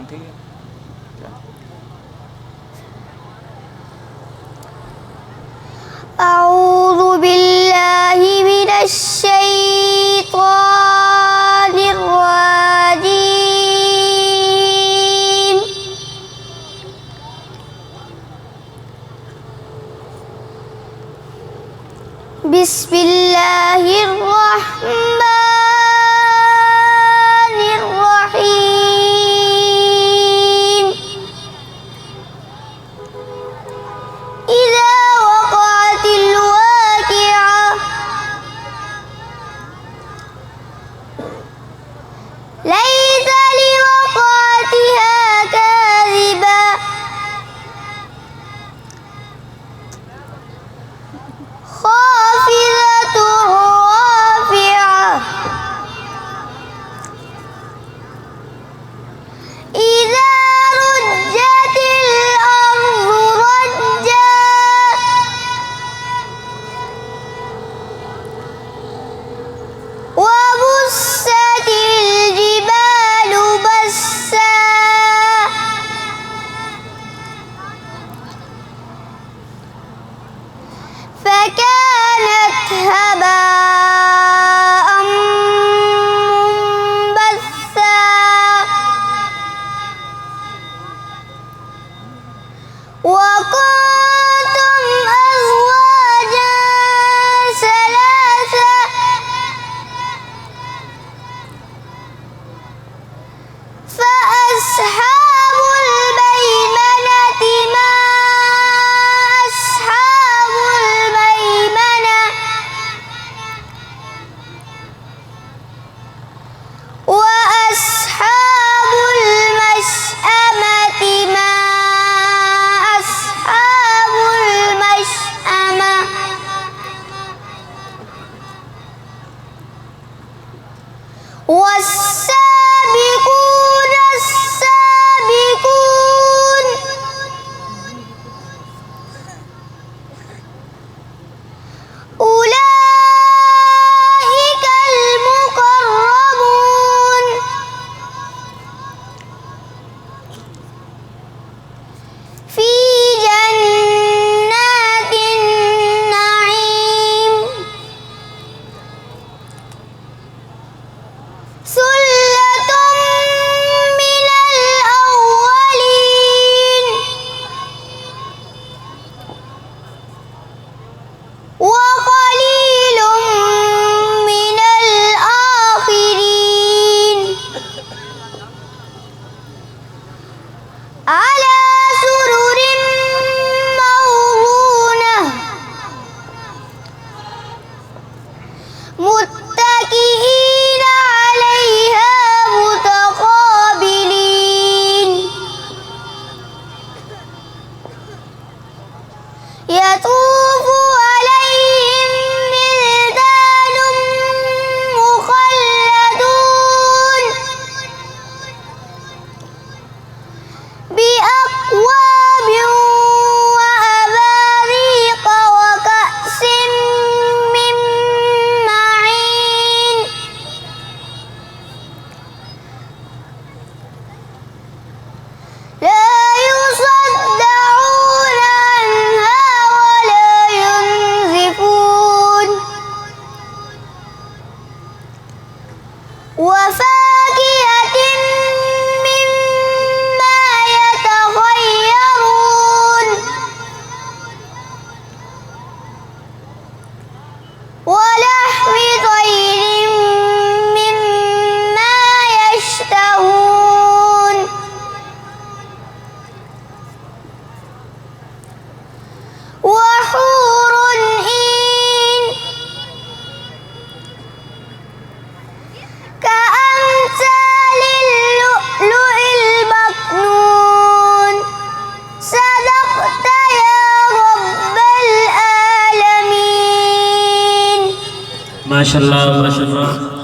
ठीक है। أعوذ بالله من الشيطان الرجيم. بسم الله الرحمن الرحيم. إذا وقعت الواقعة ليس لوقعتها كاذبة خافضة رافعة إذا رجت الأرض رجا وبست الجبال بسا فكانت هباء منبثا وكنتم أزواجا ثلاثة فأصحاب الميمنة ما أصحاب الميمنة وأصحاب المشأمة ما أصحاب المشأمة والسابقون السابقون أولئك المقربون في جنات النعيم ثلة من الأولين وقليل من الآخرين على سرر موضونة متكئين عليها متقابلين يطوف عليهم ولدان مخلدون بأكواب وأباريق وكأس من معين لا يصدعون عنها ولا ينزفون وفاكهة مما يتخيرون ولحم طير مما يشتهون وحور عين كأمثال اللؤلؤ المكنون. صدقت يا رب العالمين. ما شاء الله ما شاء الله.